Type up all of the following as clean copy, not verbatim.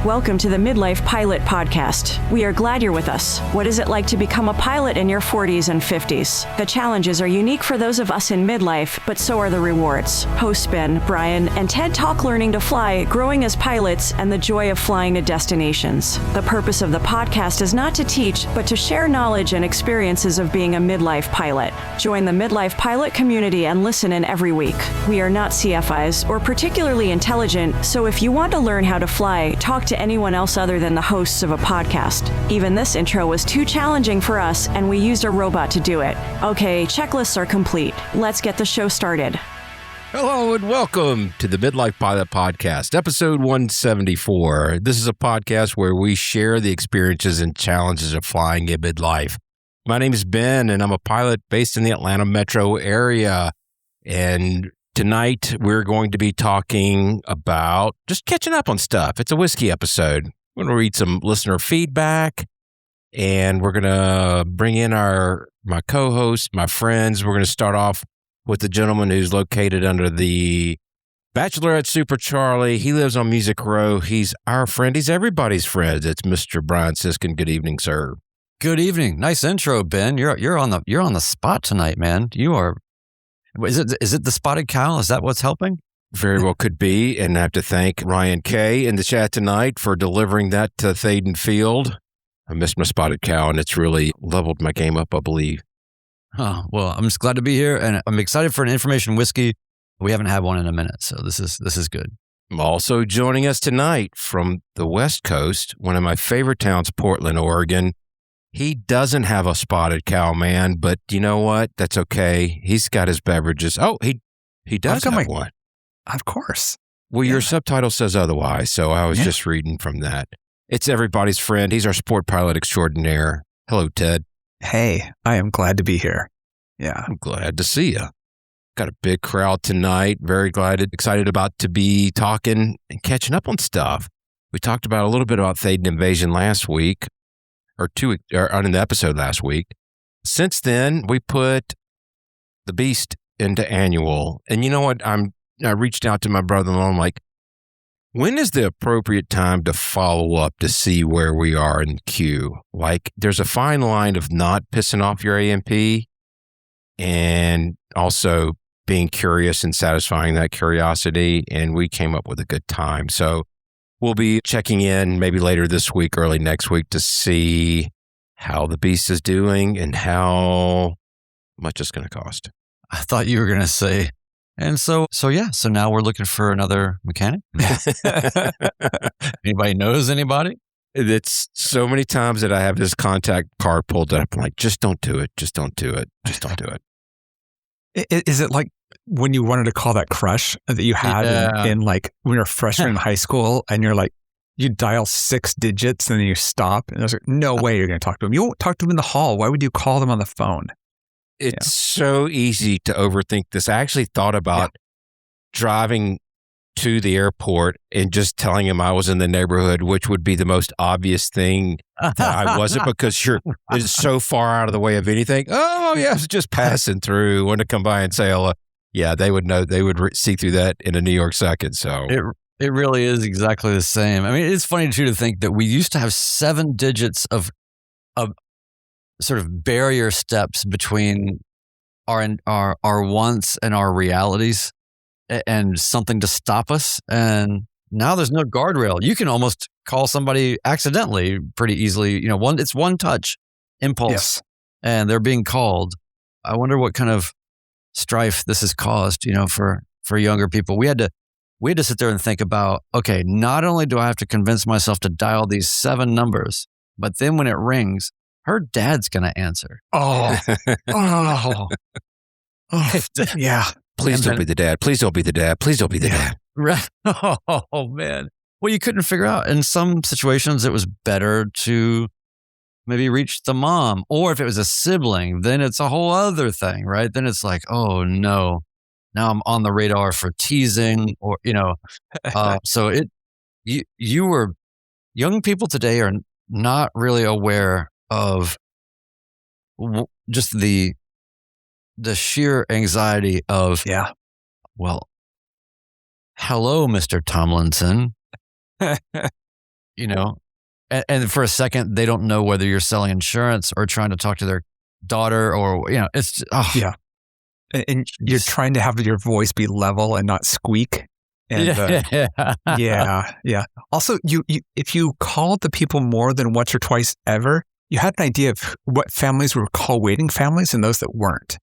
Welcome to the Midlife Pilot Podcast. We are glad you're with us. What is it like to become a pilot in your 40s and 50s? The challenges are unique for those of us in midlife, but so are the rewards. Hosts Ben, Brian, and Ted talk learning to fly, growing as pilots, and the joy of flying to destinations. The purpose of the podcast is not to teach, but to share knowledge and experiences of being a midlife pilot. Join the Midlife Pilot community and listen in every week. We are not CFIs or particularly intelligent, so if you want to learn how to fly, talk to anyone else other than the hosts of a podcast. Even this intro was too challenging for us, and we used a robot to do it. Okay, checklists are complete. Let's get the show started. Hello and welcome to the Midlife Pilot Podcast, episode 174. This is a podcast where we share the experiences and challenges of flying in midlife. My name is Ben, and I'm a pilot based in the Atlanta metro area. And tonight, we're going to be talking about just catching up on stuff. It's a whiskey episode. We're going to read some listener feedback, and we're going to bring in my co-hosts, my friends. We're going to start off with the gentleman who's located under the Bachelorette Super Charlie. He lives on Music Row. He's our friend. He's everybody's friend. It's Mr. Brian Siskin. Good evening, sir. Good evening. Nice intro, Ben. You're on the spot tonight, man. You are. Is it the spotted cow? Is that what's helping? Very well could be. And I have to thank Ryan K. in the chat tonight for delivering that to Thaden Field. I missed my spotted cow, and it's really leveled my game up, I believe. Oh, well, I'm just glad to be here, and I'm excited for an information whiskey. We haven't had one in a minute, so this is good. Also joining us tonight from the West Coast, one of my favorite towns, Portland, Oregon. He doesn't have a spotted cow, man, but you know what? That's okay. He's got his beverages. Oh, he does have one. Of course. Well, your subtitle says otherwise, so I was just reading from that. It's everybody's friend. He's our sport pilot extraordinaire. Hello, Ted. Hey, I am glad to be here. Yeah. I'm glad to see you. Got a big crowd tonight. Very excited about to be talking and catching up on stuff. We talked about a little bit about Thaden Invasion last week. Or in the episode last week. Since then, we put the Beast into annual. And you know what? I reached out to my brother-in-law. I'm like, when is the appropriate time to follow up to see where we are in queue? Like, there's a fine line of not pissing off your AMP and also being curious and satisfying that curiosity. And we came up with a good time. So we'll be checking in maybe later this week, early next week to see how the Beast is doing and how much it's going to cost. I thought you were going to say, and so now we're looking for another mechanic. Anybody knows anybody? It's so many times that I have this contact card pulled up. I'm like, just don't do it. Just don't do it. Just don't do it. Is it like when you wanted to call that crush that you had in like when you're a freshman in high school and you're like, you dial 6 digits and then you stop and there's like, no way you're going to talk to them. You won't talk to them in the hall. Why would you call them on the phone? It's so easy to overthink this. I actually thought about driving to the airport and just telling him I was in the neighborhood, which would be the most obvious thing that I wasn't, because it's so far out of the way of anything. Oh, yeah, I was just passing through. Want to come by and say hello. Yeah, they would know. They would see through that in a New York second. So it really is exactly the same. I mean, it's funny too to think that we used to have 7 digits of sort of barrier steps between our wants and our realities, and something to stop us. And now there's no guardrail. You can almost call somebody accidentally pretty easily. You know, it's one touch impulse, and they're being called. I wonder what kind of strife this has caused, for younger people. We had to sit there and think about, okay, not only do I have to convince myself to dial these 7 numbers, but then when it rings, her dad's going to answer. Oh, yeah. Please don't be the dad. Please don't be the dad. Please don't be the dad. Right. Oh, man. Well, you couldn't figure out. In some situations, it was better to maybe reach the mom. Or if it was a sibling, then it's a whole other thing, right? Then it's like, oh, no. Now I'm on the radar for teasing or, so young people today are not really aware of just the sheer anxiety of, well, hello, Mr. Tomlinson. you know, and for a second, they don't know whether you're selling insurance or trying to talk to their daughter or, you know, it's, yeah. And you're trying to have your voice be level and not squeak. And yeah. Also, if you called the people more than once or twice ever, you had an idea of what families were call waiting families and those that weren't.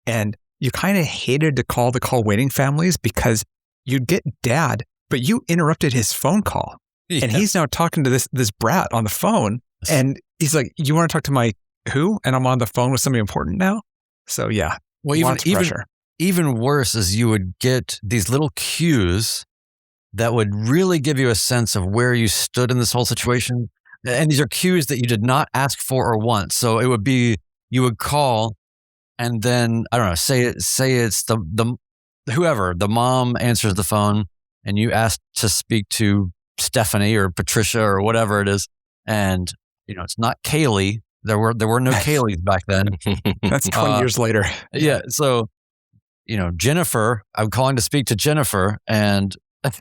And you kind of hated to call the call waiting families because you'd get dad, but you interrupted his phone call. Yeah. And he's now talking to this brat on the phone. And he's like, you want to talk to my who? And I'm on the phone with somebody important now. So yeah. Well, even worse is you would get these little cues that would really give you a sense of where you stood in this whole situation. And these are cues that you did not ask for or want. So it would be, you would call and then, I don't know, say it's the whoever, the mom answers the phone and you ask to speak to Stephanie or Patricia or whatever it is. And, you know, it's not Kaylee. There were no Kayleys back then. That's 20 years later. Yeah. So, you know, Jennifer, I'm calling to speak to Jennifer, and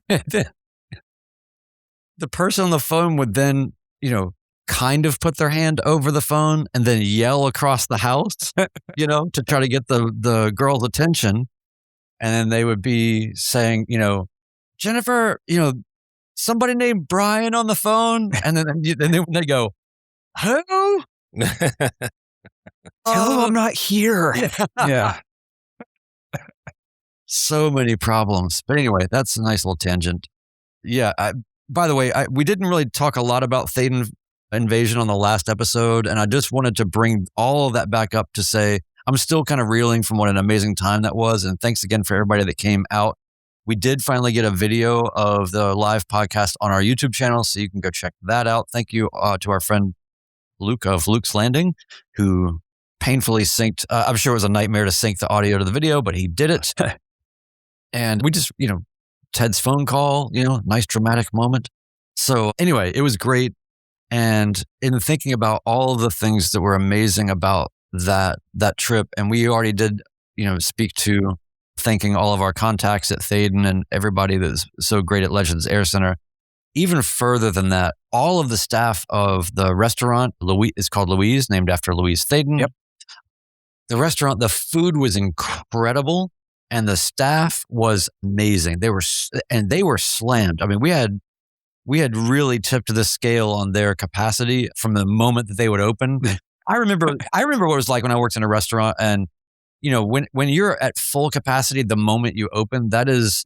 the person on the phone would then, you know, kind of put their hand over the phone and then yell across the house, you know, to try to get the girl's attention. And then they would be saying, you know, Jennifer, you know, somebody named Brian on the phone. And then they go, who? Tell him I'm not here. Yeah. So many problems. But anyway, that's a nice little tangent. Yeah. By the way, we didn't really talk a lot about Thaden invasion on the last episode. And I just wanted to bring all of that back up to say, I'm still kind of reeling from what an amazing time that was. And thanks again for everybody that came out. We did finally get a video of the live podcast on our YouTube channel, so you can go check that out. Thank you to our friend Luke of Luke's Landing, who painfully synced. I'm sure it was a nightmare to sync the audio to the video, but he did it. And we just, you know, Ted's phone call, you know, nice dramatic moment. So anyway, it was great. And in thinking about all of the things that were amazing about that trip, and we already did, you know, speak to thanking all of our contacts at Thaden and everybody that's so great at Legends Air Center. Even further than that, all of the staff of the restaurant, is called Louise, named after Louise Thaden. Yep. The restaurant, the food was incredible and the staff was amazing. They were slammed. I mean, we had really tipped the scale on their capacity from the moment that they would open. I remember what it was like when I worked in a restaurant, and you know, when you're at full capacity the moment you open, that is,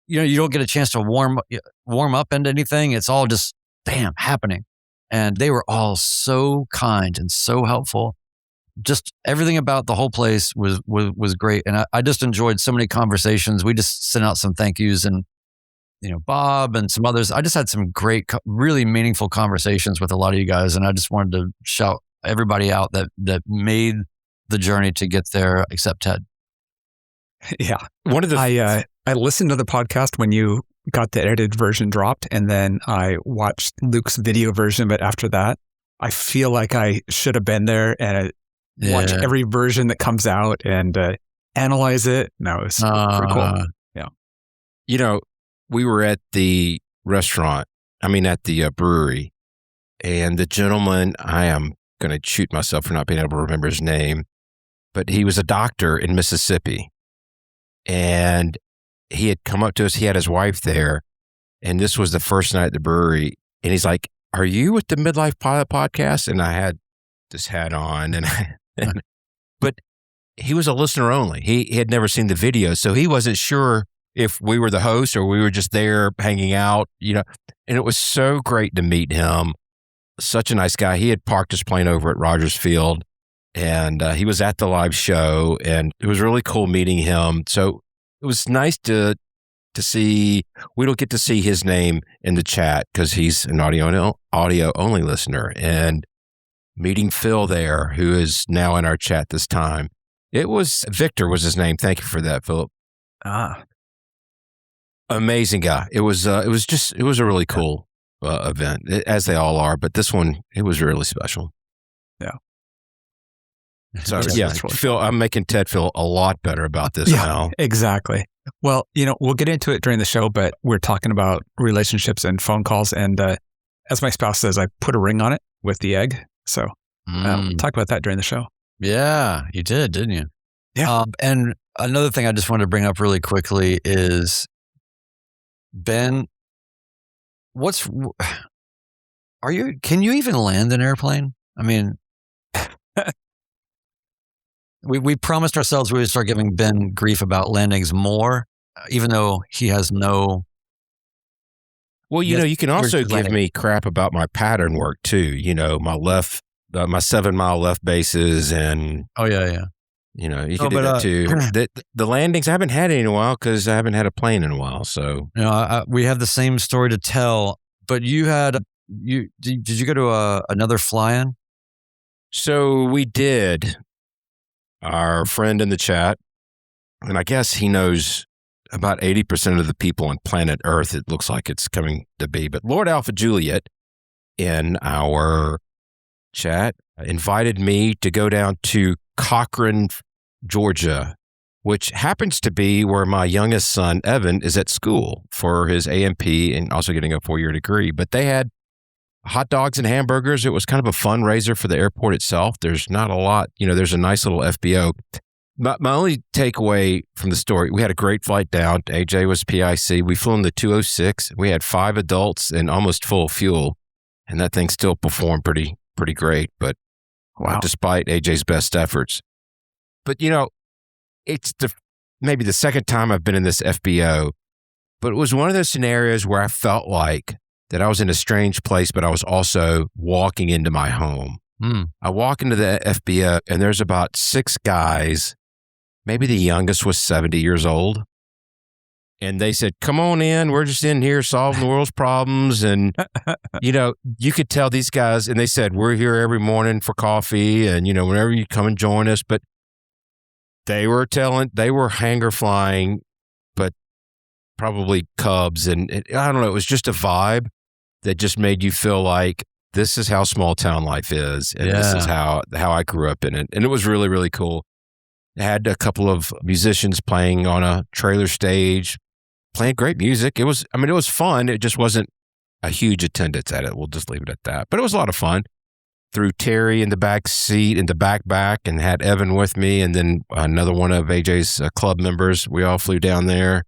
you know, you don't get a chance to warm up into anything. It's all just bam happening. And they were all so kind and so helpful. Just everything about the whole place was great. And I just enjoyed so many conversations. We just sent out some thank yous, and, you know, Bob and some others. I just had some great, really meaningful conversations with a lot of you guys. And I just wanted to shout everybody out that made the journey to get there, except Ted. Yeah. I listened to the podcast when you got the edited version dropped, and then I watched Luke's video version. But after that, I feel like I should have been there and watch every version that comes out and analyze it. No, it was pretty cool. Yeah. You know, we were at the restaurant, at the brewery, and the gentleman, I am going to shoot myself for not being able to remember his name, but he was a doctor in Mississippi. And he had come up to us. He had his wife there. And this was the first night at the brewery. And he's like, "Are you with the Midlife Pilot podcast?" And I had this hat on. But he was a listener only. He had never seen the video. So he wasn't sure if we were the host or we were just there hanging out, you know. And it was so great to meet him. Such a nice guy. He had parked his plane over at Rogers Field. And he was at the live show, and it was really cool meeting him. So it was nice to see. We don't get to see his name in the chat because he's an audio only listener. And meeting Phil there, who is now in our chat this time. It was Victor was his name. Thank you for that, Philip. Amazing guy. It was a really cool event, as they all are. But this one, it was really special. Yeah. So yeah, really Phil, I'm making Ted feel a lot better about this now. Exactly. Well, you know, we'll get into it during the show, but we're talking about relationships and phone calls. And as my spouse says, I put a ring on it with the egg. So talk about that during the show. Yeah, you did, didn't you? Yeah. And another thing I just wanted to bring up really quickly is, Ben, can you even land an airplane? I mean, we promised ourselves we would start giving Ben grief about landings more, even though he has no. Well, you can also give me crap about my pattern work too. My 7 mile left bases and. Oh yeah. You can do that too. The landings, I haven't had any in a while because I haven't had a plane in a while. So we have the same story to tell. But did you go to another fly-in? So we did. Our friend in the chat, and I guess he knows about 80% of the people on planet Earth. It looks like it's coming to be. But Lord Alpha Juliet in our chat invited me to go down to Cochran, Georgia, which happens to be where my youngest son, Evan, is at school for his AMP and also getting a 4-year degree. But they had hot dogs and hamburgers. It was kind of a fundraiser for the airport itself. There's not a lot, there's a nice little FBO. My only takeaway from the story, we had a great flight down. AJ was PIC. We flew in the 206. We had 5 adults and almost full fuel. And that thing still performed pretty great. But despite AJ's best efforts. But, it's maybe the second time I've been in this FBO, but it was one of those scenarios where I felt like that I was in a strange place, but I was also walking into my home. I walk into the FBO and there's about 6 guys, maybe the youngest was 70 years old. And they said, come on in. We're just in here solving the world's problems. And, you could tell these guys, and they said, we're here every morning for coffee. And, whenever you come and join us. But they were hanger flying, but probably cubs. And I don't know, it was just a vibe that just made you feel like this is how small town life is. And this is how I grew up in it. And it was really, really cool. I had a couple of musicians playing on a trailer stage, playing great music. It was fun. It just wasn't a huge attendance at it. We'll just leave it at that. But it was a lot of fun. Threw Terry in the back seat, in the back, and had Evan with me. And then another one of AJ's club members. We all flew down there.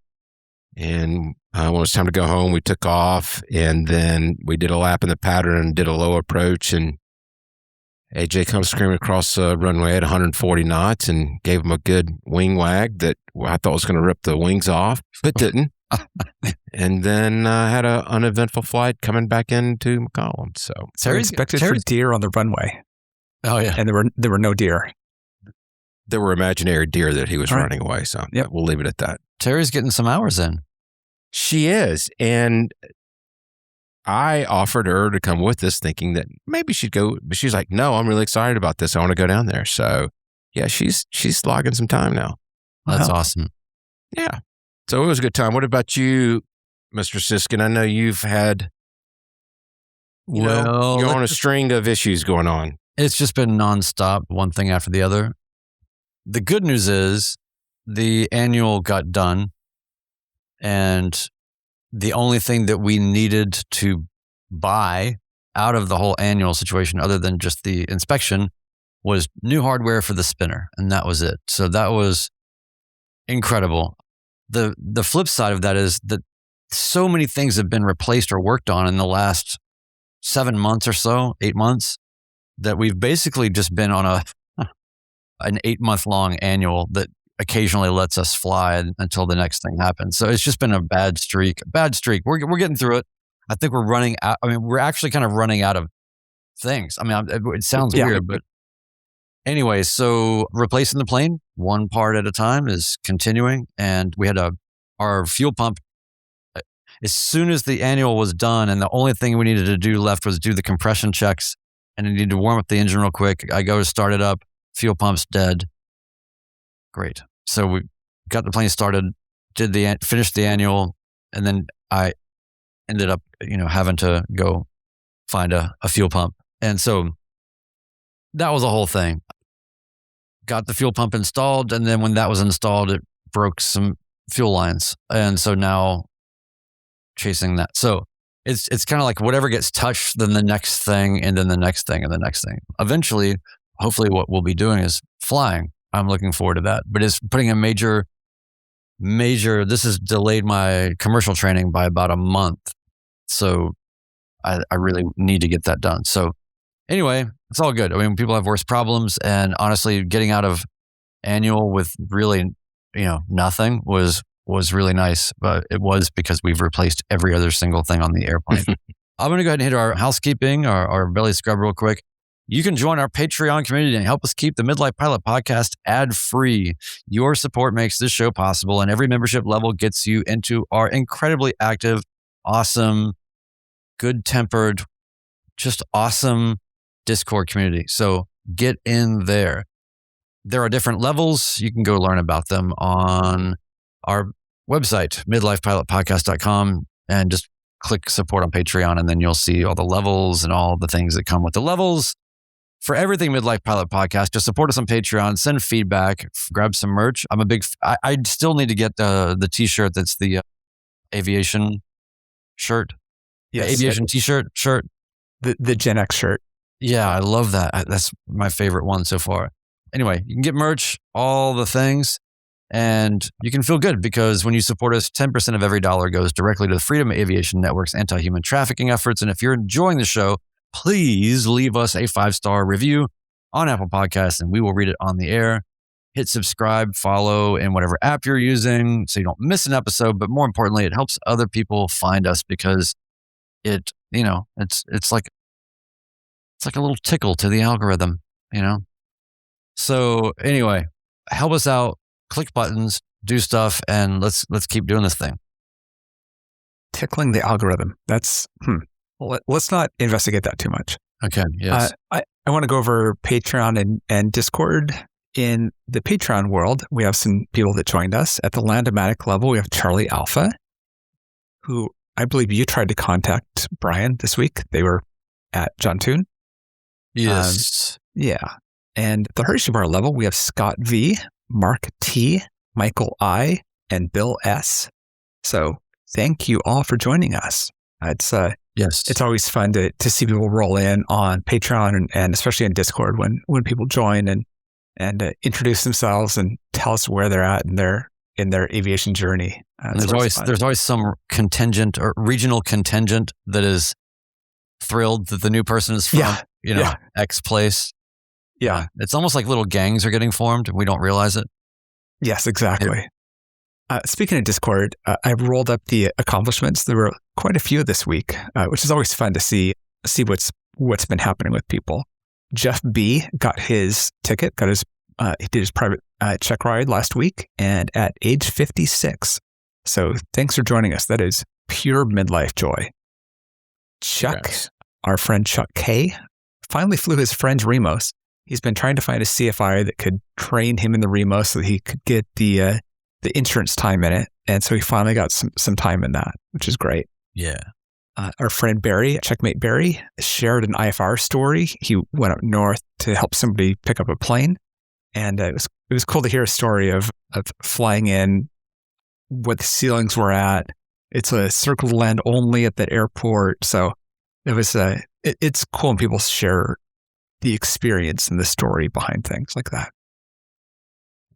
And when it was time to go home, we took off. And then we did a lap in the pattern and did a low approach. And AJ comes screaming across the runway at 140 knots and gave him a good wing wag that I thought was going to rip the wings off, but didn't. And then had an uneventful flight coming back into McCollum. So we expected for deer on the runway. Oh yeah, and there were no deer. There were imaginary deer that he was running away. So we'll leave it at that. Terry's getting some hours in. She is, and I offered her to come with us, thinking that maybe she'd go. But she's like, "No, I'm really excited about this. I want to go down there." So yeah, she's logging some time now. That's awesome. Yeah. So it was a good time. What about you, Mr. Siskin? I know you've had, you're on a string of issues going on. It's just been nonstop, one thing after the other. The good news is the annual got done, and the only thing that we needed to buy out of the whole annual situation, other than just the inspection, was new hardware for the spinner, and that was it. So that was incredible. The flip side of that is that so many things have been replaced or worked on in the last 7 months or so, 8 months, that we've basically just been on an 8-month long annual that occasionally lets us fly until the next thing happens. So it's just been a bad streak. We're getting through it. I think we're running out. I mean, we're actually kind of running out of things. I mean, it sounds weird, but anyway, so replacing the plane one part at a time is continuing. And we had our fuel pump. As soon as the annual was done and the only thing we needed to do left was do the compression checks, and I needed to warm up the engine real quick. I go to start it up. Fuel pump's dead. Great. So we got the plane started, finished the annual, and then I ended up, having to go find a fuel pump. And so that was a whole thing. Got the fuel pump installed, and then when that was installed, it broke some fuel lines. And so now chasing that. So it's kind of like whatever gets touched, then the next thing, and then the next thing, and the next thing. Eventually, hopefully what we'll be doing is flying. I'm looking forward to that. But it's putting a major, this has delayed my commercial training by about a month. So I really need to get that done. So anyway, it's all good. I mean, people have worse problems, and honestly, getting out of annual with really, nothing was really nice, but it was because we've replaced every other single thing on the airplane. I'm going to go ahead and hit our housekeeping, our belly scrub real quick. You can join our Patreon community and help us keep the Midlife Pilot podcast ad-free. Your support makes this show possible, and every membership level gets you into our incredibly active, awesome, good-tempered, just awesome Discord community. So get in there. There are different levels. You can go learn about them on our website, midlifepilotpodcast.com, and just click support on Patreon, and then you'll see all the levels and all the things that come with the levels. For everything Midlife Pilot Podcast, just support us on Patreon, send feedback, grab some merch. I still need to get the t-shirt that's the aviation shirt. Yes, the aviation t-shirt. The Gen X shirt. Yeah, I love that. That's my favorite one so far. Anyway, you can get merch, all the things, and you can feel good because when you support us, 10% of every dollar goes directly to the Freedom of Aviation Network's anti-human trafficking efforts. And if you're enjoying the show, please leave us a 5-star review on Apple Podcasts, and we will read it on the air. Hit subscribe, follow in whatever app you're using so you don't miss an episode. But more importantly, it helps other people find us because it's like a little tickle to the algorithm, So anyway, help us out, click buttons, do stuff, and let's keep doing this thing. Tickling the algorithm. That's let's not investigate that too much. Okay. Yes. I want to go over Patreon and Discord. In the Patreon world, we have some people that joined us. At the Landomatic level, we have Charlie Alpha, who I believe you tried to contact Brian this week. They were at John Toon. Yes. Yeah. And at the Hershey Bar level, we have Scott V, Mark T, Michael I, and Bill S. So thank you all for joining us. It's always fun to see people roll in on Patreon and especially in Discord when people join and introduce themselves and tell us where they're at in their aviation journey. There's always some contingent or regional contingent that is thrilled that the new person is from X place. Yeah, it's almost like little gangs are getting formed and we don't realize it. Yes, exactly. Speaking of Discord, I rolled up the accomplishments. There were quite a few this week, which is always fun to see what's been happening with people. Jeff B got his ticket, he did his private check ride last week, and at age 56. So thanks for joining us. That is pure midlife joy. Chuck, our friend Chuck K, finally flew his friend Remos. He's been trying to find a CFI that could train him in the Remos so that he could get the insurance time in it. And so he finally got some time in that, which is great. Yeah. Our friend Barry, Checkmate Barry, shared an IFR story. He went up north to help somebody pick up a plane. And it was cool to hear a story of flying in, what the ceilings were at. It's a circle to land only at that airport. So it was it's cool when people share the experience and the story behind things like that.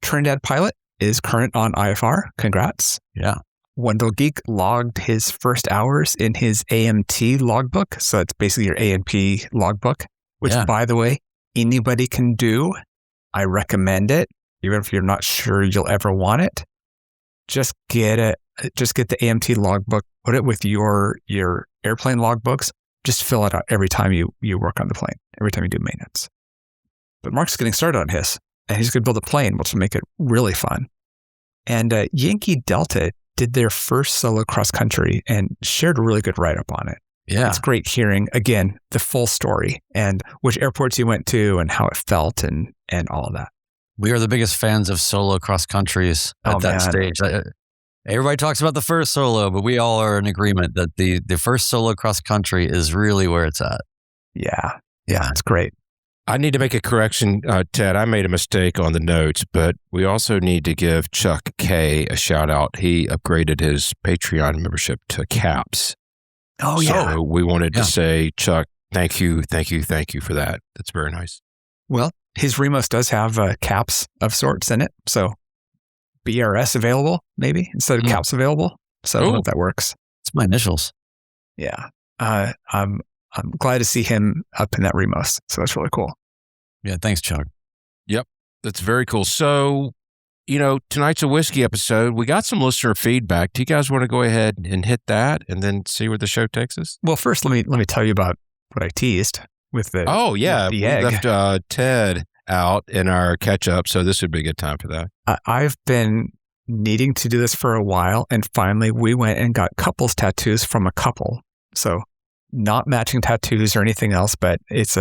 Trinidad Pilot is current on IFR. Congrats. Yeah. Wendell Geek logged his first hours in his AMT logbook. So it's basically your A&P logbook, which, by the way, anybody can do. I recommend it. Even if you're not sure you'll ever want it, just get it. Just get the AMT logbook, put it with your airplane logbooks. Just fill it out every time you work on the plane, every time you do maintenance. But Mark's getting started on his, and he's going to build a plane, which will make it really fun. And Yankee Delta did their first solo cross country and shared a really good write-up on it. Yeah. It's great hearing, again, the full story and which airports you went to and how it felt and all of that. We are the biggest fans of solo cross countries at that stage. Everybody talks about the first solo, but we all are in agreement that the first solo cross country is really where it's at. Yeah, it's great. I need to make a correction, Ted. I made a mistake on the notes, but we also need to give Chuck K a shout out. He upgraded his Patreon membership to caps. Oh, yeah. So we wanted to say, Chuck, thank you for that. That's very nice. Well, his Remos does have caps of sorts in it. So BRS available, maybe, instead of caps available. So I don't know if that works. It's my initials. Yeah. I'm glad to see him up in that Remos. So that's really cool. Yeah. Thanks, Chuck. Yep. That's very cool. So, tonight's a whiskey episode. We got some listener feedback. Do you guys want to go ahead and hit that and then see where the show takes us? Well, first, let me tell you about what I teased with the the egg. We left Ted out in our catch up, so this would be a good time for that. I've been needing to do this for a while, and finally we went and got couples tattoos from a couple. So not matching tattoos or anything else, but it's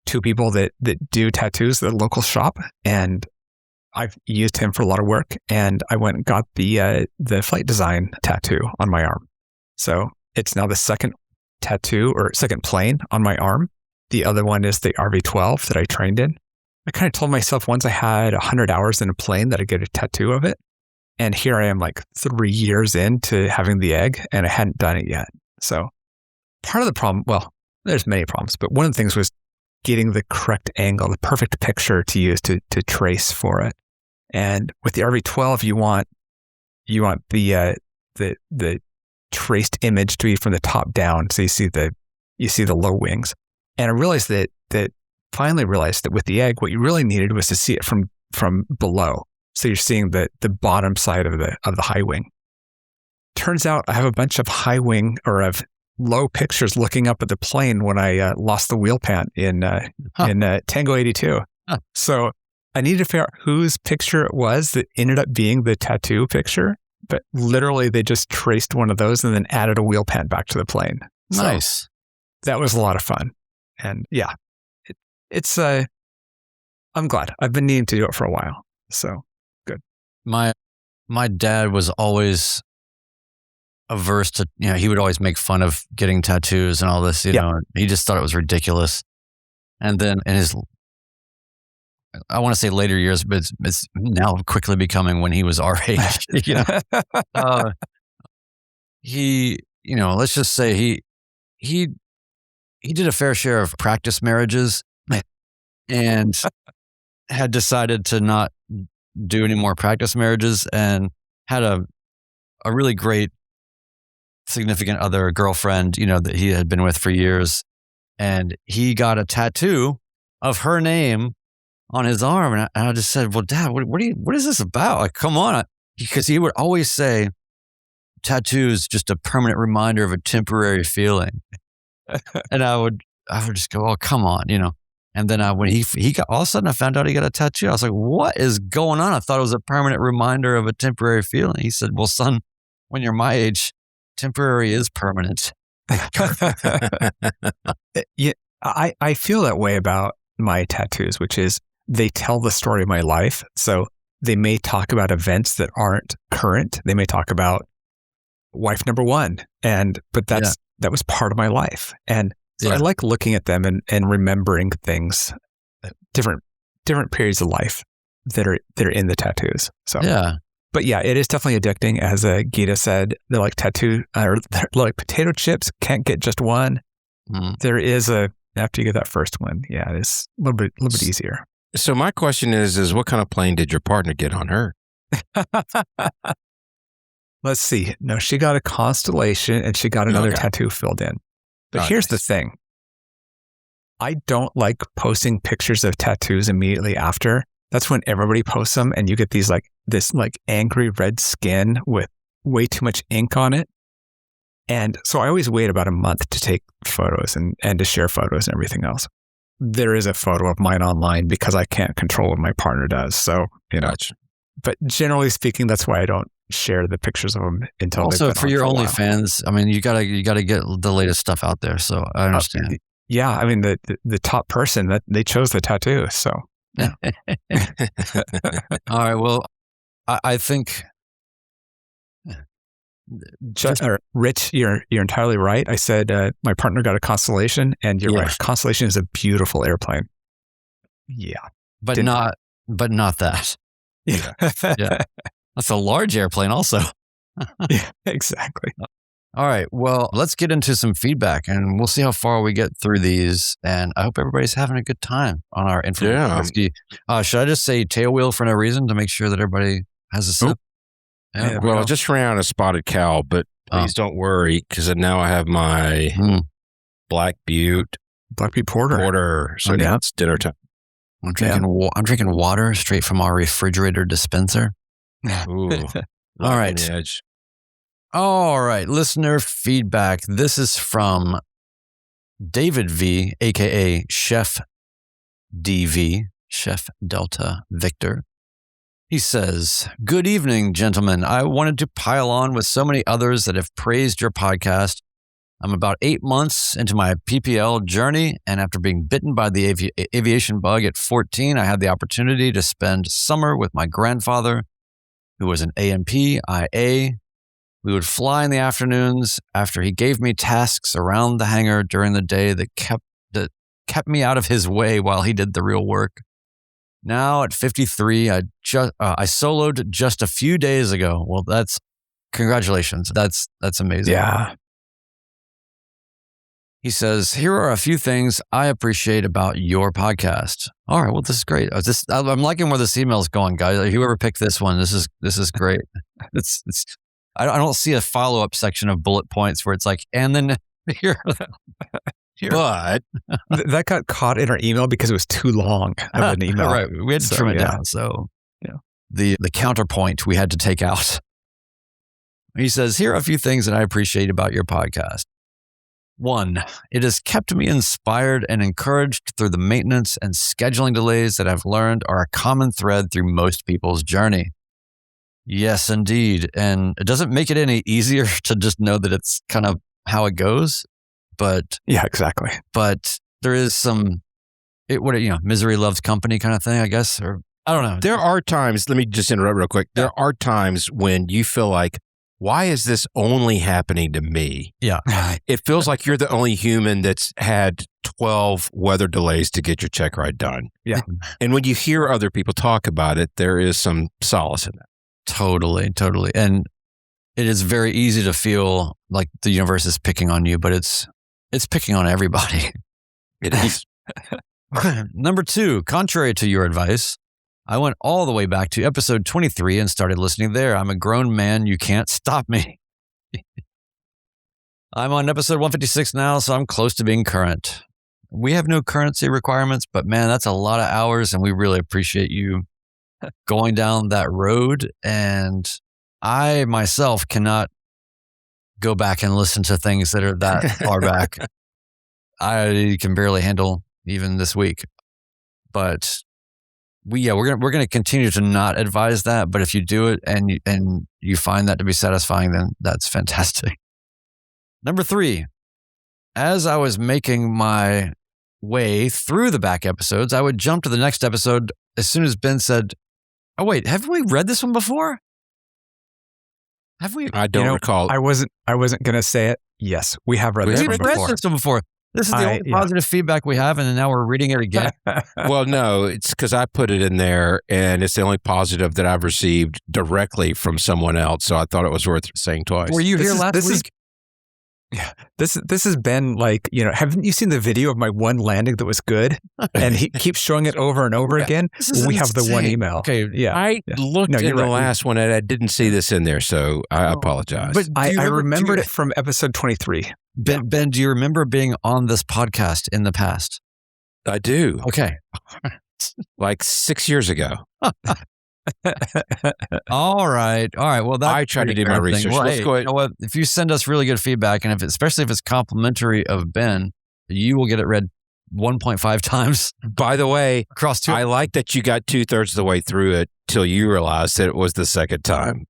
two people that do tattoos at the local shop, and I've used him for a lot of work, and I went and got the flight design tattoo on my arm. So it's now the second tattoo or second plane on my arm. The other one is the RV-12 that I trained in. I kind of told myself once I had 100 hours in a plane that I'd get a tattoo of it. And here I am like 3 years into having the egg, and I hadn't done it yet. So part of the problem, well, there's many problems, but one of the things was getting the correct angle, the perfect picture to use to trace for it. And with the RV-12, you want the traced image to be from the top down, so you see the low wings. And I realized that finally realized that with the egg, what you really needed was to see it from below. So you're seeing the bottom side of the high wing. Turns out I have a bunch of high wing or of low pictures looking up at the plane when I lost the wheel pant in Tango 82. So I needed to figure out whose picture it was that ended up being the tattoo picture. But literally, they just traced one of those and then added a wheel pant back to the plane. Nice. So that was a lot of fun. And yeah, it's I'm glad. I've been needing to do it for a while. So good. My dad was always averse to, he would always make fun of getting tattoos and all this, you know, he just thought it was ridiculous. And then in his, I want to say later years, but it's now quickly becoming when he was our age, he, let's just say he did a fair share of practice marriages and had decided to not do any more practice marriages and had a really great significant other girlfriend, that he had been with for years. And he got a tattoo of her name on his arm. And I just said, well, Dad, what is this about? Like, come on. Because he would always say, tattoo is just a permanent reminder of a temporary feeling. And I would just go, oh, come on, And then when he got, all of a sudden I found out he got a tattoo. I was like, what is going on? I thought it was a permanent reminder of a temporary feeling. He said, well, son, when you're my age, temporary is permanent. Yeah, I feel that way about my tattoos, which is they tell the story of my life. So they may talk about events that aren't current. They may talk about wife number one, but that was part of my life. And so I like looking at them and remembering things, different periods of life that are in the tattoos. So yeah. But yeah, it is definitely addicting. As Gita said, they're like they're like potato chips. Can't get just one. There is after you get that first one, yeah, it's a little bit easier. So my question is what kind of plane did your partner get on her? Let's see. No, she got a Constellation and she got another tattoo filled in. But here's the thing. I don't like posting pictures of tattoos immediately after. That's when everybody posts them and you get these this angry red skin with way too much ink on it. And so I always wait about a month to take photos and to share photos and everything else. There is a photo of mine online because I can't control what my partner does. So, Gotcha. But generally speaking, that's why I don't share the pictures of them until also for your OnlyFans. I mean, you gotta get the latest stuff out there. So I understand. Yeah, I mean the top person that they chose the tattoo. So yeah. All right. Well, I think. Rich, you're entirely right. I said my partner got a Constellation, and you're right. Constellation is a beautiful airplane. Yeah, but not that. Yeah, yeah, that's a large airplane, also. Yeah, exactly. All right. Well, let's get into some feedback and we'll see how far we get through these. And I hope everybody's having a good time on our information whiskey. Should I just say tailwheel for no reason to make sure that everybody has a sip? Yeah, well, I just ran out of Spotted Cow, but please don't worry because now I have my Black Butte Porter. So now it's dinner time. I'm drinking water straight from our refrigerator dispenser. Ooh, all right. Edge. All right. Listener feedback. This is from David V, aka Chef DV, Chef Delta Victor. He says, "Good evening, gentlemen. I wanted to pile on with so many others that have praised your podcast. I'm about 8 months into my PPL journey, and after being bitten by the aviation bug at 14, I had the opportunity to spend summer with my grandfather, who was an A&P IA. We would fly in the afternoons after he gave me tasks around the hangar during the day that kept me out of his way while he did the real work. Now at 53, I soloed just a few days ago. Well, congratulations. That's amazing. Yeah. He says, here are a few things I appreciate about your podcast. All right. Well, this is great. I'm liking where this email is going, guys. Whoever picked this one, this is great. I don't see a follow-up section of bullet points where it's like, and then here. But that got caught in our email because it was too long of an email. Right. We had to trim it down. So the counterpoint we had to take out. He says, here are a few things that I appreciate about your podcast. 1, it has kept me inspired and encouraged through the maintenance and scheduling delays that I've learned are a common thread through most people's journey. Yes, indeed. And it doesn't make it any easier to just know that it's kind of how it goes. But yeah, exactly. But there is some, misery loves company kind of thing, I guess. Or I don't know. There are times, let me just interrupt real quick. There are times when you feel like, why is this only happening to me? Yeah. It feels like you're the only human that's had 12 weather delays to get your check ride done. Yeah. And when you hear other people talk about it, there is some solace in that. Totally. And it is very easy to feel like the universe is picking on you, but it's picking on everybody. It is. Number 2, contrary to your advice, I went all the way back to episode 23 and started listening there. I'm a grown man. You can't stop me. I'm on episode 156 now, so I'm close to being current. We have no currency requirements, but man, that's a lot of hours, and we really appreciate you going down that road. And I myself cannot go back and listen to things that are that far back. I can barely handle even this week. But we're going to continue to not advise that. But if you do it and you find that to be satisfying, then that's fantastic. Number 3, as I was making my way through the back episodes, I would jump to the next episode as soon as Ben said, "Oh wait, haven't we read this one before? Have we?" I don't recall. I wasn't going to say it. Yes, we have read this one before. This is the only positive feedback we have, and now we're reading it again. Well, no, it's because I put it in there, and it's the only positive that I've received directly from someone else. So I thought it was worth saying twice. Were you here last week? Yeah, this has been like, haven't you seen the video of my one landing that was good? And he keeps showing it over and over again. We have the one email. Okay, yeah. I looked in the last one and I didn't see this in there, so I apologize. But I remembered it from episode 23. Ben, do you remember being on this podcast in the past? I do. Okay. Like 6 years ago. All right. Well, I tried to do my research. Well, Let's go ahead. You know what? If you send us really good feedback, and especially if it's complimentary of Ben, you will get it read 1.5 times. By the way, across 2. I like that you got 2/3 of the way through it till you realized that it was the second time.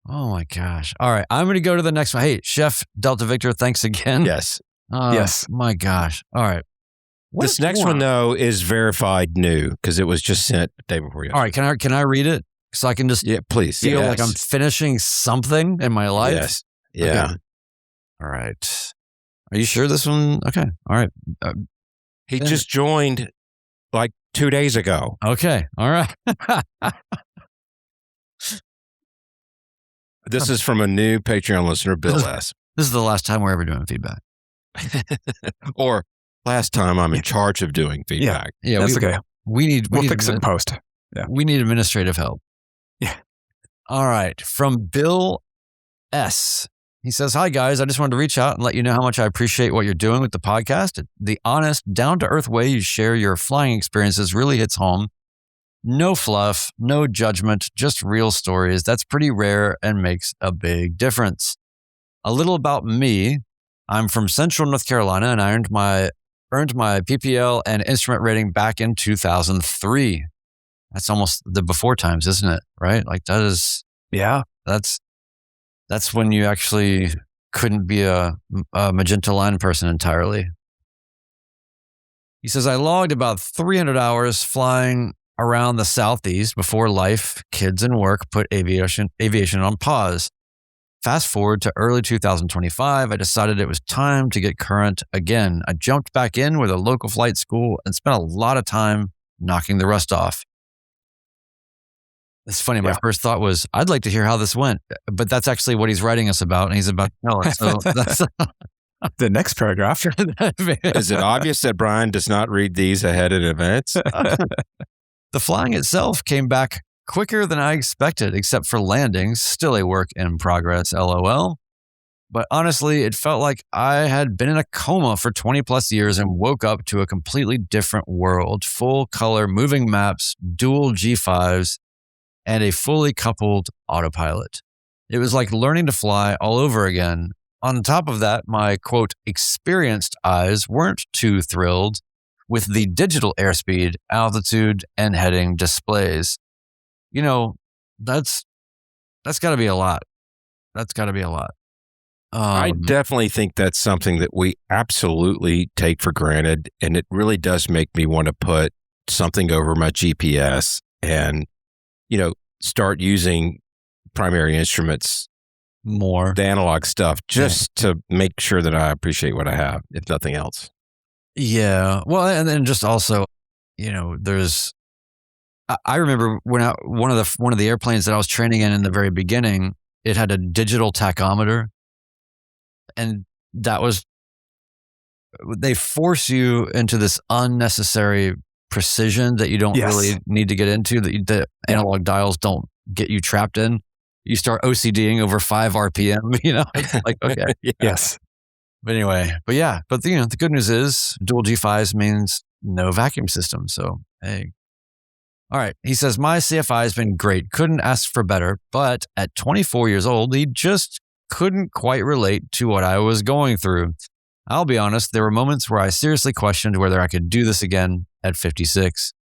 Oh my gosh. All right. I'm going to go to the next one. Hey, Chef Delta Victor, thanks again. Yes. Yes. My gosh. All right. This next one, though, is verified new because it was just sent the day before yesterday. All right. Can I read it? So I can just please feel like I'm finishing something in my life? Yes. Yeah. Okay. All right. Are you sure this one? Okay. All right. He just joined like 2 days ago. Okay. All right. This is from a new Patreon listener, Bill S. This is the last time we're ever doing feedback. Or last time I'm in charge of doing feedback. Yeah, that's okay. We'll fix it in post. Yeah. We need administrative help. Yeah. All right. From Bill S. He says, "Hi guys, I just wanted to reach out and let you know how much I appreciate what you're doing with the podcast. The honest, down-to-earth way you share your flying experiences really hits home. No fluff, no judgment, just real stories. That's pretty rare and makes a big difference. A little about me. I'm from Central North Carolina and I earned my PPL and instrument rating back in 2003. That's almost the before times, isn't it? Right? Like that is, yeah. That's when you actually couldn't be a magenta line person entirely. He says, I logged about 300 hours flying around the Southeast before life, kids, and work put aviation on pause. Fast forward to early 2025, I decided it was time to get current again. I jumped back in with a local flight school and spent a lot of time knocking the rust off. It's funny. My first thought was, I'd like to hear how this went, but that's actually what he's writing us about, and he's about to tell us. So that's the next paragraph. Is it obvious that Brian does not read these ahead in advance? The flying itself came back quicker than I expected, except for landings. Still a work in progress, LOL. But honestly, it felt like I had been in a coma for 20 plus years and woke up to a completely different world. Full color moving maps, dual G5s, and a fully coupled autopilot. It was like learning to fly all over again. On top of that, my quote, experienced eyes weren't too thrilled with the digital airspeed, altitude, and heading displays. You know, that's got to be a lot. That's got to be a lot. I definitely think that's something that we absolutely take for granted. And it really does make me want to put something over my GPS and, start using primary instruments more, the analog stuff, just to make sure that I appreciate what I have, if nothing else. Yeah. Well, and then just also, there's, I remember when one of the airplanes that I was training in the very beginning, it had a digital tachometer, and they force you into this unnecessary precision that you don't really need to get into, that the analog dials don't get you trapped in. You start OCDing over 5 RPM, it's like, okay. Yes. But anyway, the good news is dual G5s means no vacuum system. So, hey. All right. He says, my CFI has been great. Couldn't ask for better. But at 24 years old, he just couldn't quite relate to what I was going through. I'll be honest, there were moments where I seriously questioned whether I could do this again at 56.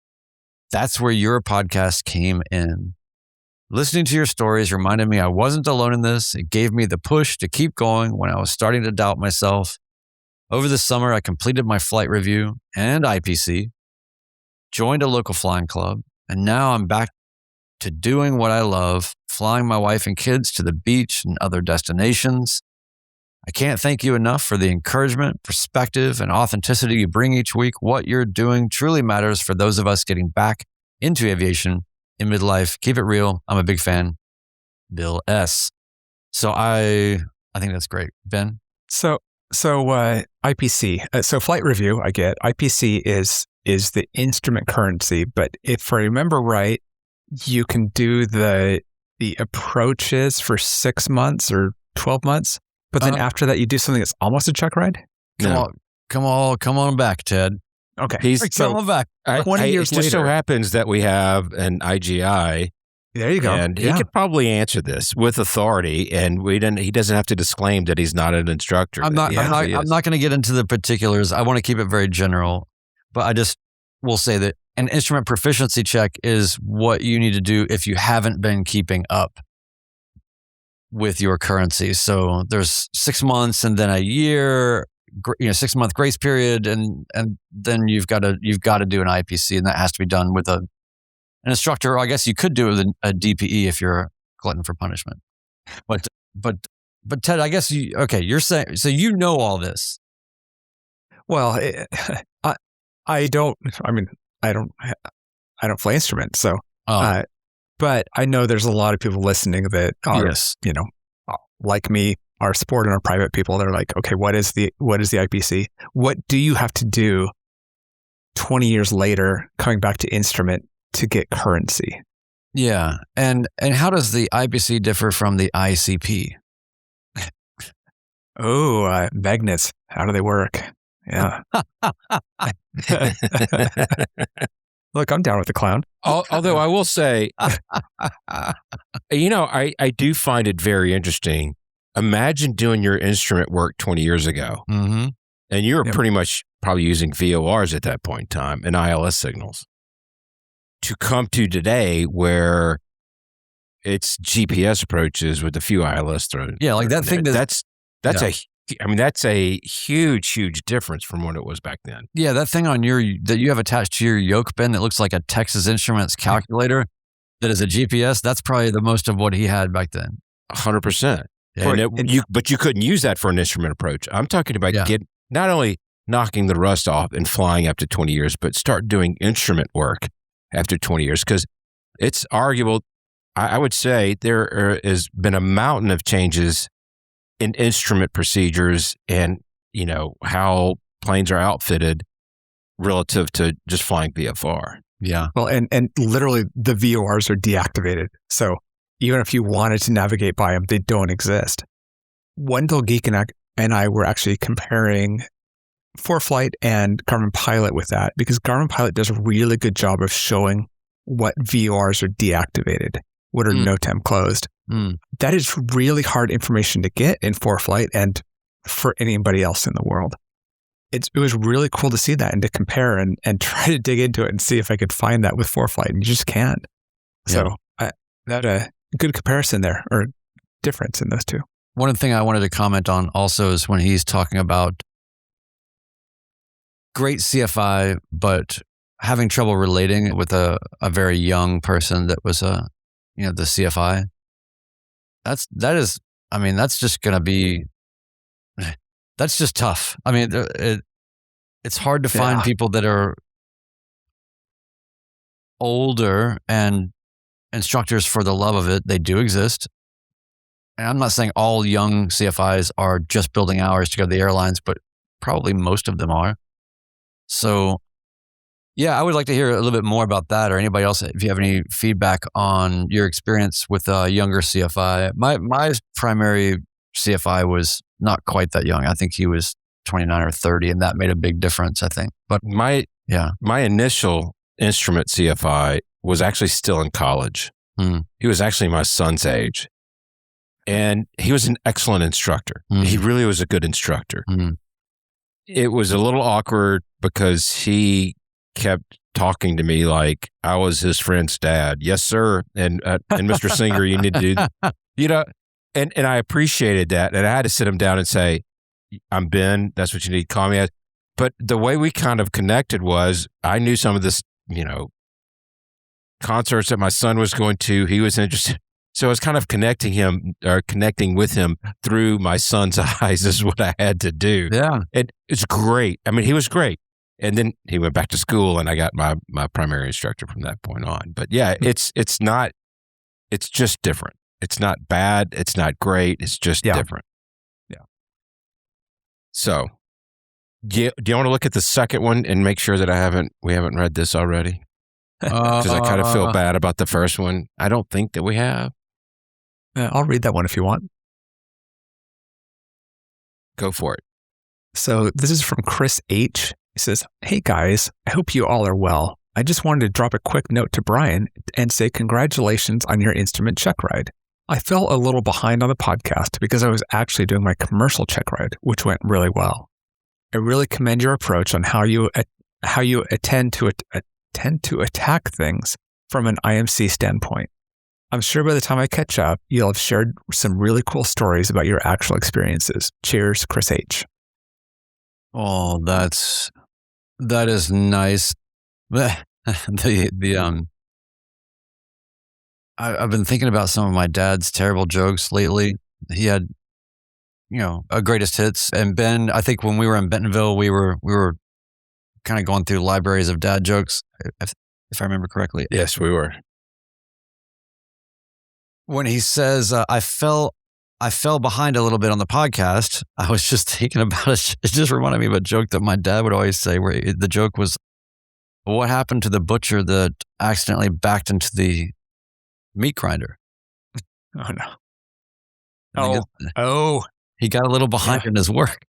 That's where your podcast came in. Listening to your stories reminded me I wasn't alone in this. It gave me the push to keep going when I was starting to doubt myself. Over the summer, I completed my flight review and IPC, joined a local flying club, and now I'm back to doing what I love, flying my wife and kids to the beach and other destinations. I can't thank you enough for the encouragement, perspective, and authenticity you bring each week. What you're doing truly matters for those of us getting back into aviation in midlife. Keep it real. I'm a big fan. Bill S. So I think that's great. Ben? So IPC. So flight review, I get. IPC is the instrument currency, but if I remember right, you can do the approaches for 6 months or 12 months, but then after that you do something that's almost a check ride? Come on back, Ted. Okay. Come on back. 20 years later. It just so later. happens that we have an IGI. There you go. And he could probably answer this with authority, and he doesn't have to disclaim that he's not an instructor. I'm not going to get into the particulars. I want to keep it very general, but I just will say that an instrument proficiency check is what you need to do if you haven't been keeping up with your currency. So there's 6 months and then a year, 6 month grace period, and then you've got to do an IPC, and that has to be done with an instructor. Or I guess you could do it with a DPE if you're a glutton for punishment. But Ted, I guess you're saying, so you know all this. Well, I don't play instruments, so but I know there's a lot of people listening that are, like me, our sport and our private people. They're like, okay, what is the IPC? What do you have to do 20 years later, coming back to instrument to get currency? Yeah. And how does the IPC differ from the ICP? Oh, magnets. How do they work? Yeah. Look, I'm down with the clown. Although I will say, I do find it very interesting. Imagine doing your instrument work 20 years ago, Mm-hmm. and you were pretty much probably using VORs at that point in time and ILS signals. To come to today where it's GPS approaches with a few ILS throws. Yeah, like that thing that's a huge difference from what it was back then. Yeah, that thing that you have attached to your yoke bend that looks like a Texas Instruments calculator that is a GPS, that's probably the most of what he had back then. 100%. But you couldn't use that for an instrument approach. I'm talking about not only knocking the rust off and flying up to 20 years, but start doing instrument work after 20 years, because it's arguable. I would say there has been a mountain of changes in instrument procedures and, how planes are outfitted relative to just flying VFR. Yeah. Well, and literally the VORs are deactivated. So even if you wanted to navigate by them, they don't exist. Wendell Geek and I were actually comparing ForeFlight and Garmin Pilot with that, because Garmin Pilot does a really good job of showing what VORs are deactivated, what are NOTAM closed. That is really hard information to get in ForeFlight and for anybody else in the world. It was really cool to see that and to compare and try to dig into it and see if I could find that with ForeFlight, and you just can't. So that a good comparison there, or difference in those two. One thing I wanted to comment on also is when he's talking about great CFI, but having trouble relating it with a very young person that was the CFI. That's just going to be, that's just tough. I mean, it's hard to find people that are older and instructors for the love of it. They do exist. And I'm not saying all young CFIs are just building hours to go to the airlines, but probably most of them are. So, yeah, I would like to hear a little bit more about that, or anybody else, if you have any feedback on your experience with a younger CFI. My primary CFI was not quite that young. I think he was 29 or 30, and that made a big difference, I think. But my initial instrument CFI was actually still in college. He was actually my son's age. And he was an excellent instructor. He really was a good instructor. It was a little awkward because he kept talking to me like I was his friend's dad. Yes, sir. And Mr. Singer, you need to do that. And I appreciated that. And I had to sit him down and say, I'm Ben. That's what you need to call me as. But the way we kind of connected was I knew some of this, concerts that my son was going to. He was interested. So I was kind of connecting with him through my son's eyes is what I had to do. Yeah. It's great. I mean, he was great. And then he went back to school and I got my primary instructor from that point on. But yeah, it's just different. It's not bad. It's not great. It's just different. Yeah. So do you want to look at the second one and make sure that we haven't read this already? Because I kind of feel bad about the first one. I don't think that we have. I'll read that one if you want. Go for it. So this is from Chris H. He says, "Hey guys, I hope you all are well. I just wanted to drop a quick note to Brian and say congratulations on your instrument check ride. I fell a little behind on the podcast because I was actually doing my commercial check ride, which went really well. I really commend your approach on how you tend to attack things from an IMC standpoint. I'm sure by the time I catch up, you'll have shared some really cool stories about your actual experiences. Cheers, Chris H." Oh, that is nice. I've been thinking about some of my dad's terrible jokes lately. He had, a greatest hits. And Ben, I think when we were in Bentonville, we were kind of going through libraries of dad jokes, if I remember correctly. Yes, we were. When he says, I fell I fell behind a little bit on the podcast. I was just thinking about it. It just reminded me of a joke that my dad would always say, where the joke was, what happened to the butcher that accidentally backed into the meat grinder? Oh, no. He got a little behind in his work.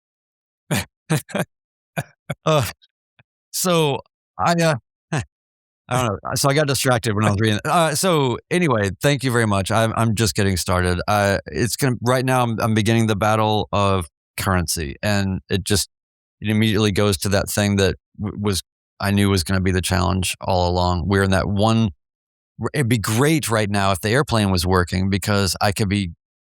So I don't know. So I got distracted when I was reading. So anyway, thank you very much. I'm just getting started. Right now I'm beginning the battle of currency, and it immediately goes to that thing that I knew was going to be the challenge all along. We're in that one. It'd be great right now if the airplane was working, because I could be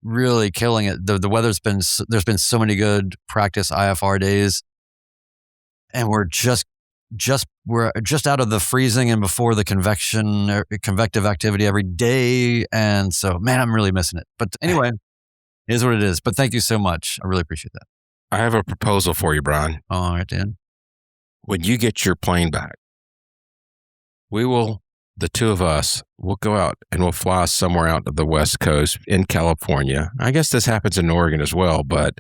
really killing it. The weather's there's been so many good practice IFR days, and we're just out of the freezing and before the convective activity every day. And so, man, I'm really missing it. But anyway, it is what it is. But thank you so much. I really appreciate that. I have a proposal for you, Brian. All right, Dan. When you get your plane back, the two of us, we'll go out and we'll fly somewhere out to the West Coast in California. I guess this happens in Oregon as well, but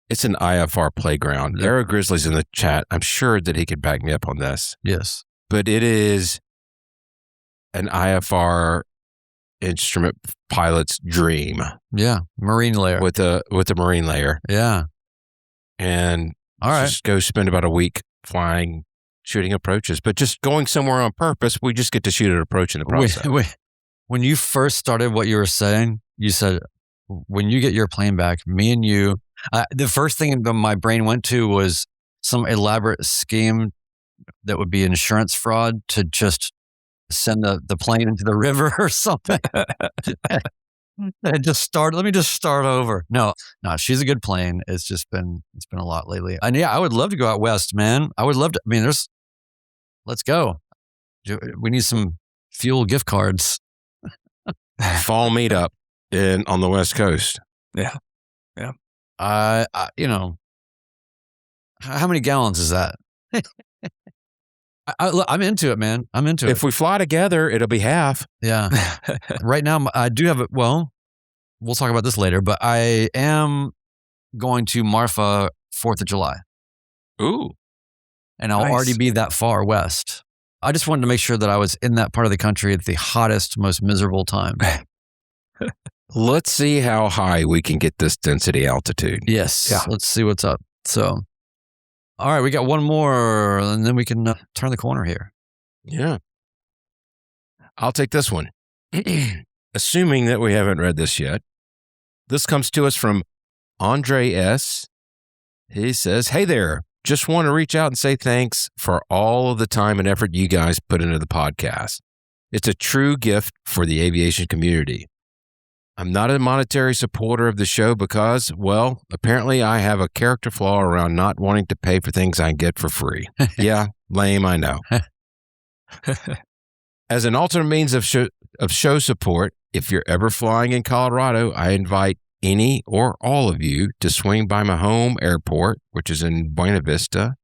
it's an IFR playground. Yep. Arrow Grizzly's in the chat. I'm sure that he could back me up on this. Yes. But it is an IFR instrument pilot's dream. Yeah. Marine layer. With a marine layer. Yeah. And all right, just go spend about a week flying, shooting approaches, but just going somewhere on purpose. We just get to shoot an approach in the process. Wait. When you first started what you were saying, you said, when you get your plane back, me and you, the first thing that my brain went to was some elaborate scheme that would be insurance fraud to just send the plane into the river or something. And let me just start over. No, she's a good plane. It's been a lot lately. And yeah, I would love to go out west, man. I would love to. I mean, let's go. We need some fuel gift cards. Fall meetup on the West Coast. Yeah. How many gallons is that? I'm into it, man. I'm into it. If we fly together, it'll be half. Yeah. Right now, I do have it. Well, we'll talk about this later, but I am going to Marfa 4th of July. Ooh. And I'll already be that far west. I just wanted to make sure that I was in that part of the country at the hottest, most miserable time. Let's see how high we can get this density altitude. Yes. Yeah. Let's see what's up. So, all right, we got one more, and then we can turn the corner here. Yeah. I'll take this one. Assuming that we haven't read this yet. This comes to us from Andre S. He says, "Hey there. Just want to reach out and say thanks for all of the time and effort you guys put into the podcast. It's a true gift for the aviation community. I'm not a monetary supporter of the show because, well, apparently I have a character flaw around not wanting to pay for things I get for free. Yeah, lame, I know. As an alternate means of show support, if you're ever flying in Colorado, I invite any or all of you to swing by my home airport, which is in Buena Vista.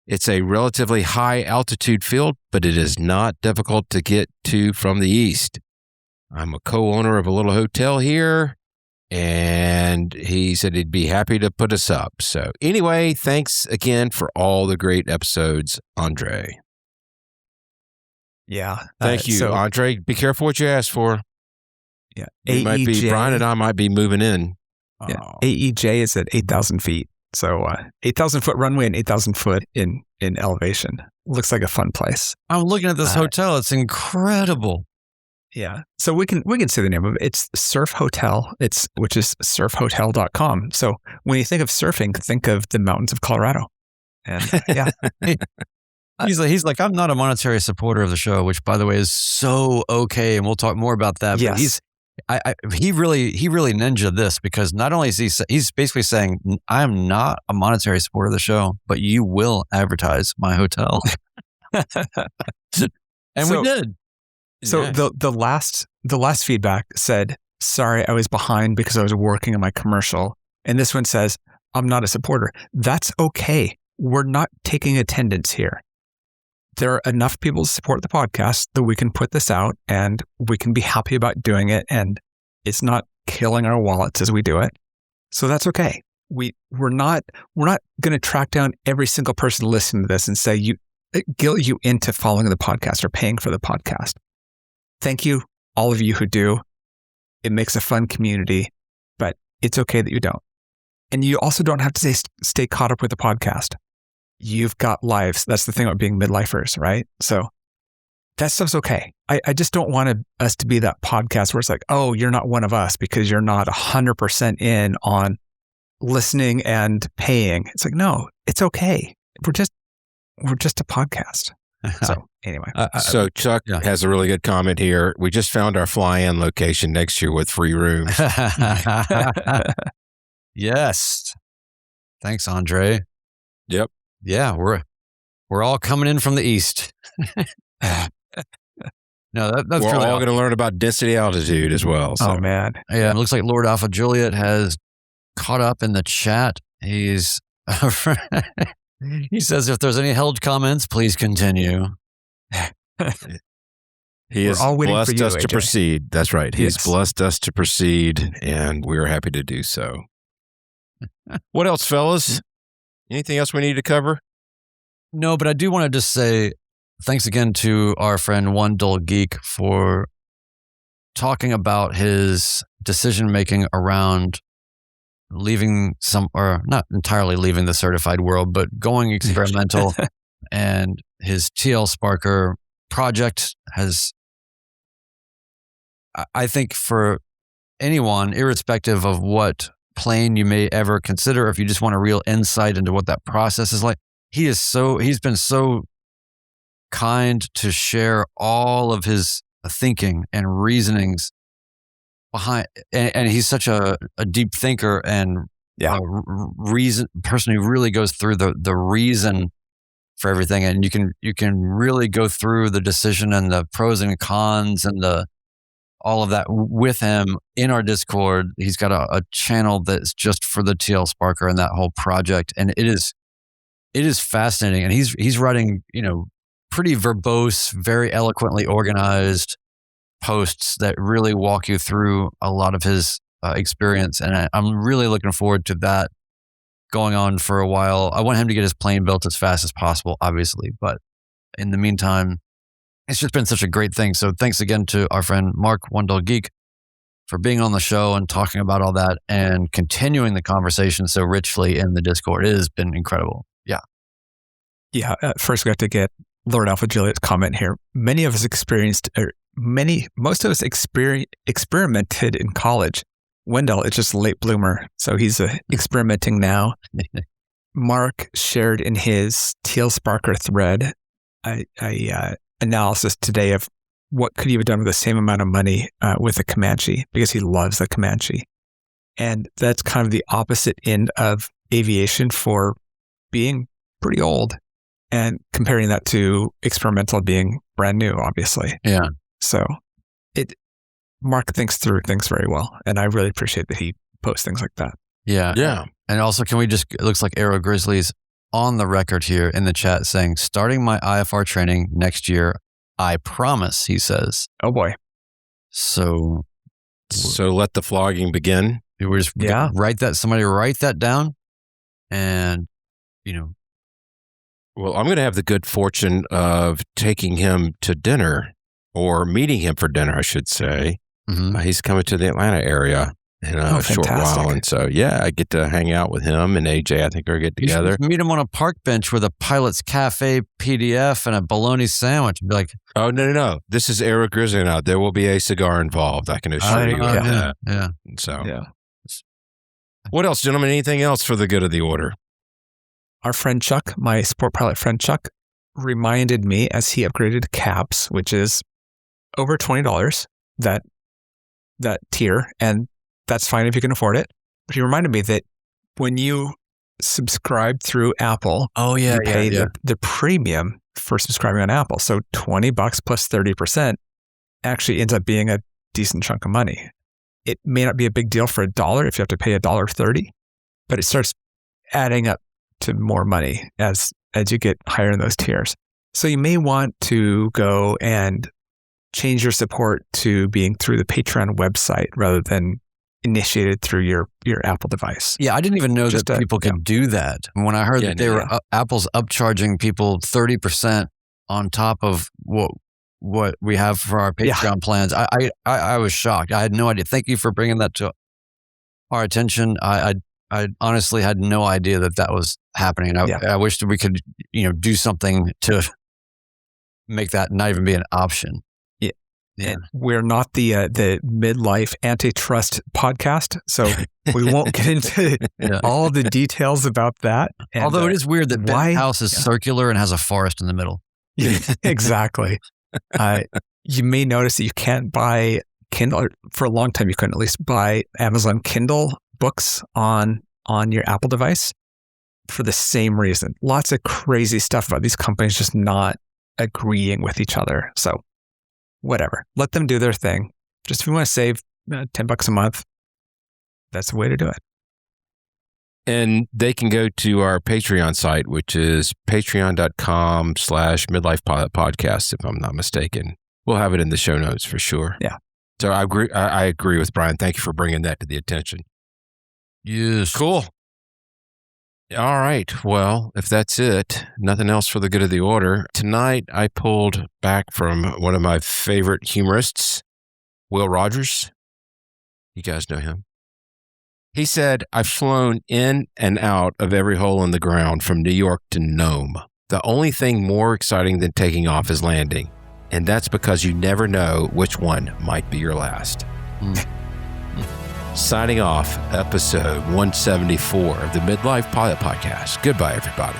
It's a relatively high altitude field, but it is not difficult to get to from the east. I'm a co-owner of a little hotel here, and he said he'd be happy to put us up. So anyway, thanks again for all the great episodes, Andre." Yeah. Thank you, Andre. Be careful what you ask for. Yeah. Brian and I might be moving in. Yeah. AEJ is at 8,000 feet. So 8,000 foot runway and 8,000 foot in elevation. Looks like a fun place. I'm looking at this hotel. It's incredible. Yeah. So we can say the name of it. It's Surf Hotel. Which is surfhotel.com. So when you think of surfing, think of the mountains of Colorado. And yeah. He's like, I'm not a monetary supporter of the show, which by the way is so okay. And we'll talk more about that. Yes. But he really ninja this, because not only is he's basically saying, I am not a monetary supporter of the show, but you will advertise my hotel. And we did. So Yeah. the last feedback said, "Sorry, I was behind because I was working on my commercial." And this one says, "I'm not a supporter." That's okay. We're not taking attendance here. There are enough people to support the podcast that we can put this out and we can be happy about doing it. And it's not killing our wallets as we do it. So that's okay. We're not going to track down every single person listening to this and say guilt you into following the podcast or paying for the podcast. Thank you, all of you who do. It makes a fun community, but it's okay that you don't. And you also don't have to stay caught up with the podcast. You've got lives. That's the thing about being midlifers, right? So that stuff's okay. I just don't want us to be that podcast where it's like, oh, you're not one of us because you're not 100% in on listening and paying. It's like, no, it's okay. We're just a podcast. So anyway. So Chuck has a really good comment here. We just found our fly-in location next year with free rooms. Yes. Thanks, Andre. Yep. Yeah, we're all coming in from the east. No, that's we're really all going to learn about density altitude as well. So. Oh man. Yeah, it looks like Lord Alpha Juliet has caught up in the chat. He says if there's any held comments, please continue. He has blessed us to proceed. That's right. He has blessed us to proceed, and we are happy to do so. What else, fellas? Anything else we need to cover? No, but I do want to just say thanks again to our friend One Dull Geek for talking about his decision-making around leaving or not entirely leaving the certified world, but going experimental. And his TL Sparker project has, I think, for anyone, irrespective of what plane you may ever consider, if you just want a real insight into what that process is like, he's been so kind to share all of his thinking and reasonings behind, and he's such a deep thinker and person who really goes through the reason for everything, and you can really go through the decision and the pros and cons and all of that with him in our Discord. He's got a channel that's just for the TL Sparker and that whole project, and it is fascinating. And he's writing, pretty verbose, very eloquently organized posts that really walk you through a lot of his experience, and I'm really looking forward to that going on for a while. I want him to get his plane built as fast as possible, obviously, but in the meantime, it's just been such a great thing. So thanks again to our friend Mark, One Dull Geek, for being on the show and talking about all that and continuing the conversation so richly in the Discord. It has been incredible. Yeah. Yeah. First, we have to get Lord Alpha Juliet's comment here. Most of us experimented in college. Wendell is just a late bloomer, so he's experimenting now. Mark shared in his TL Sparker thread a analysis today of what could he have done with the same amount of money with a Comanche, because he loves the Comanche. And that's kind of the opposite end of aviation for being pretty old, and comparing that to experimental being brand new, obviously. Yeah. So Mark thinks through things very well, and I really appreciate that he posts things like that. Yeah. Yeah. And also, it looks like Aero Grizzly's on the record here in the chat saying, starting my IFR training next year, I promise, he says. Oh boy. So let the flogging begin. We're just somebody write that down, and well, I'm going to have the good fortune of taking him to dinner, or meeting him for dinner, I should say. Mm-hmm. He's coming to the Atlanta area in a short while. And so, I get to hang out with him and AJ. I think we'll get together. You should meet him on a park bench with a Pilot's Cafe PDF and a bologna sandwich and be like, oh, no. This is Aero Grizzly now. There will be a cigar involved. I can assure you of that. Yeah. So, what else, gentlemen? Anything else for the good of the order? Our friend Chuck, my sport pilot friend Chuck, reminded me as he upgraded caps, which is over $20, that tier, and that's fine if you can afford it. But he reminded me that when you subscribe through Apple, you pay the premium for subscribing on Apple. So $20 plus 30% actually ends up being a decent chunk of money. It may not be a big deal for $1 if you have to pay $1.30, but it starts adding up to more money as you get higher in those tiers. So you may want to go and change your support to being through the Patreon website rather than initiated through your Apple device. Yeah, I didn't even know that people could do that. When I heard that Apple's upcharging people 30% on top of what we have for our Patreon plans, I was shocked. I had no idea. Thank you for bringing that to our attention. I honestly had no idea that was happening. I wish that we could, do something to make that not even be an option. Yeah. We're not the midlife antitrust podcast, so we won't get into all the details about that. And, although it is weird that Ben's house is circular and has a forest in the middle. Yeah, exactly. You may notice that you can't buy Kindle. For a long time, you couldn't at least buy Amazon Kindle books on your Apple device for the same reason. Lots of crazy stuff about these companies just not agreeing with each other. So whatever, let them do their thing. Just if you want to save $10 a month, that's the way to do it. And they can go to our Patreon site, which is patreon.com/midlifepilotpodcast, if I'm not mistaken. We'll have it in the show notes for sure. Yeah. So I agree with Brian. Thank you for bringing that to the attention. Yes. Cool. All right. Well, if that's it, nothing else for the good of the order. Tonight, I pulled back from one of my favorite humorists, Will Rogers. You guys know him. He said, "I've flown in and out of every hole in the ground from New York to Nome. The only thing more exciting than taking off is landing. And that's because you never know which one might be your last." Signing off, episode 174 of the Midlife Pilot Podcast. Goodbye, everybody.